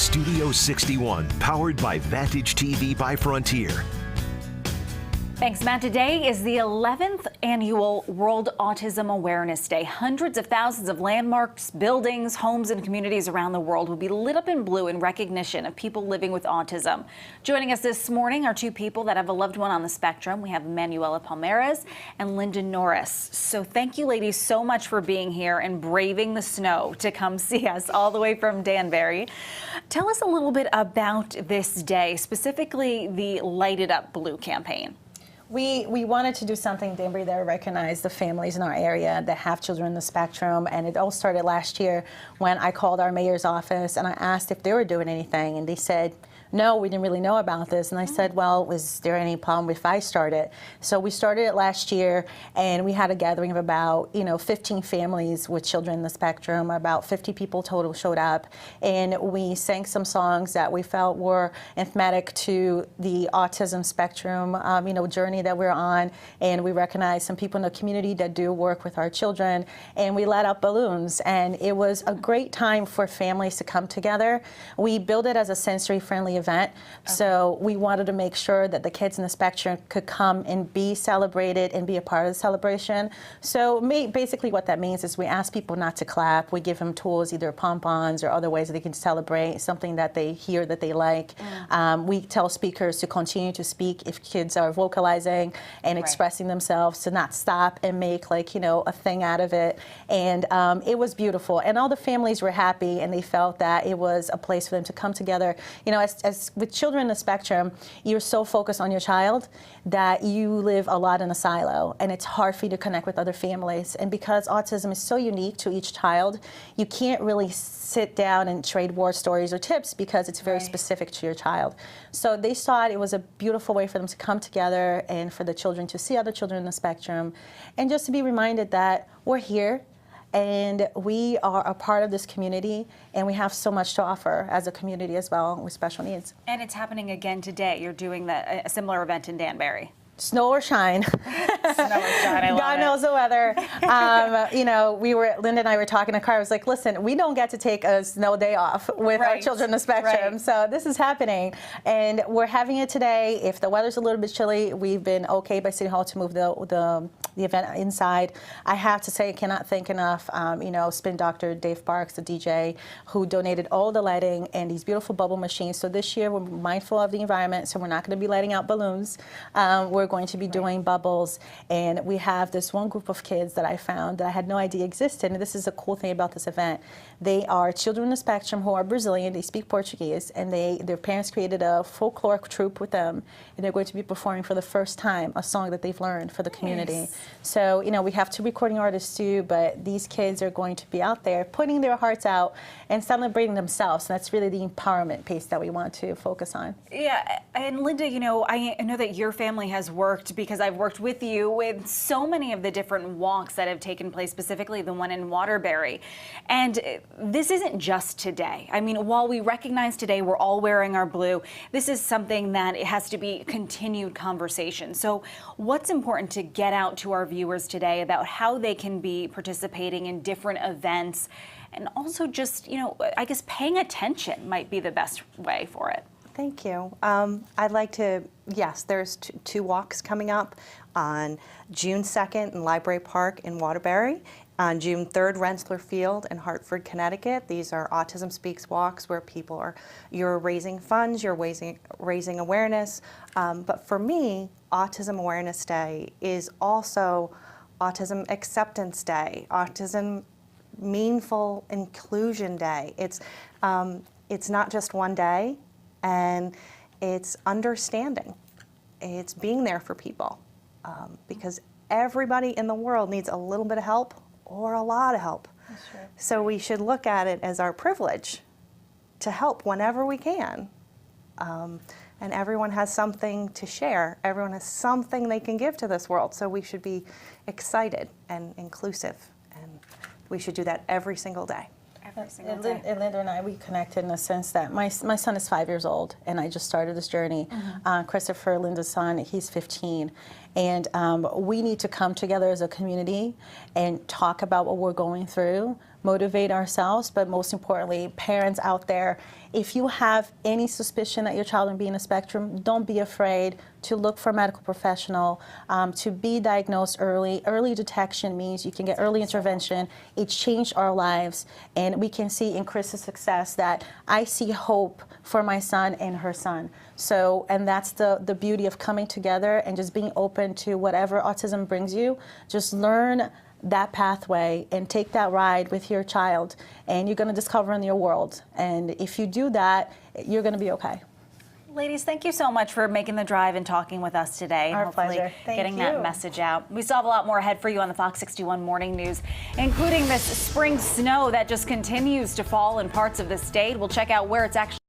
Studio 61, powered by Vantage TV by Frontier. Thanks, Matt. Today is the 11th annual World Autism Awareness Day. Hundreds of thousands of landmarks, buildings, homes, and communities around the world will be lit up in blue in recognition of people living with autism. Joining us this morning are two people that have a loved one on the spectrum. We have Manuela Palmares and Linda Norris. So thank you, ladies, so much for being here and braving the snow to come see us all the way from Danbury. Tell us a little bit about this day, specifically the Light It Up Blue campaign. We wanted to do something, Danbury, that would recognize the families in our area that have children on the spectrum, and it all started last year when I called our mayor's office and I asked if they were doing anything, and they said, no, we didn't really know about this. And I said, well, is there any problem if I start it? So we started it last year, and we had a gathering of about 15 families with children in the spectrum. About 50 people total showed up, and we sang some songs that we felt were emblematic to the autism spectrum journey that we're on. And we recognized some people in the community that do work with our children, and we lit up balloons. And it was a great time for families to come together. We built it as a sensory-friendly event. Okay. So we wanted to make sure that the kids in the spectrum could come and be celebrated and be a part of the celebration. So basically what that means is we ask people not to clap. We give them tools, either pom-poms or other ways that they can celebrate something that they hear that they like. We tell speakers to continue to speak if kids are vocalizing and expressing themselves, to not stop and make a thing out of it. And it was beautiful. And all the families were happy, and they felt that it was a place for them to come together. As with children in the spectrum, you're so focused on your child that you live a lot in a silo, and it's hard for you to connect with other families. And because autism is so unique to each child, you can't really sit down and trade war stories or tips because it's very specific to your child. So they thought it was a beautiful way for them to come together and for the children to see other children in the spectrum, and just to be reminded that we're here and we are a part of this community, and we have so much to offer as a community as well with special needs. And it's happening again today. You're doing a similar event in Danbury. Snow or shine. Snow or shine, I love God it. knows the weather. Linda and I were talking in the car. I was like, listen, we don't get to take a snow day off with our children in the spectrum. So this is happening, and we're having it today. If the weather's a little bit chilly, we've been okay by City Hall to move the event inside. I have to say, I cannot thank enough, Spin Doctor Dave Parks, the DJ, who donated all the lighting and these beautiful bubble machines. So this year we're mindful of the environment, so we're not going to be lighting out balloons. We're going to be doing bubbles, and we have this one group of kids that I found that I had no idea existed, and this is a cool thing about this event. They are children on the spectrum who are Brazilian, they speak Portuguese, and their parents created a folklore troupe with them, and they're going to be performing for the first time a song that they've learned for the community. Nice. So, we have two recording artists too, but these kids are going to be out there putting their hearts out and celebrating themselves, and that's really the empowerment piece that we want to focus on. Yeah, and Linda, I know that your family has worked, because I've worked with you, with so many of the different walks that have taken place, specifically the one in Waterbury. And this isn't just today. I mean, while we recognize today we're all wearing our blue, this is something that it has to be continued conversation. So what's important to get out to our viewers today about how they can be participating in different events, and also just, I guess paying attention might be the best way for it? Thank you. I'd like to, yes, there's two walks coming up on June 2nd in Library Park in Waterbury, on June 3rd, Rensselaer Field in Hartford, Connecticut. These are Autism Speaks walks where you're raising funds, you're raising awareness. But for me, Autism Awareness Day is also Autism Acceptance Day, Autism Meaningful Inclusion Day. It's not just one day, and it's understanding. It's being there for people, because everybody in the world needs a little bit of help or a lot of help. That's true. So we should look at it as our privilege to help whenever we can. And everyone has something to share. Everyone has something they can give to this world. So we should be excited and inclusive. And we should do that every single day. And Linda and I, we connected in the sense that my son is 5 years old, and I just started this journey. Christopher, Linda's son, he's 15. And we need to come together as a community and talk about what we're going through, motivate ourselves, but most importantly, parents out there, if you have any suspicion that your child may be in a spectrum, don't be afraid to look for a medical professional, to be diagnosed early. Early detection means you can get early intervention. It's changed our lives, and we can see in Chris's success that I see hope for my son and her son. So, and that's the beauty of coming together and just being open to whatever autism brings you. Just learn that pathway and take that ride with your child, and you're going to discover in your world. And if you do that, you're going to be okay. Ladies, thank you so much for making the drive and talking with us today. Our Hopefully pleasure. Thank getting you. that message out. We still have a lot more ahead for you on the Fox 61 Morning News, including this spring snow that just continues to fall in parts of the state. We'll check out where it's actually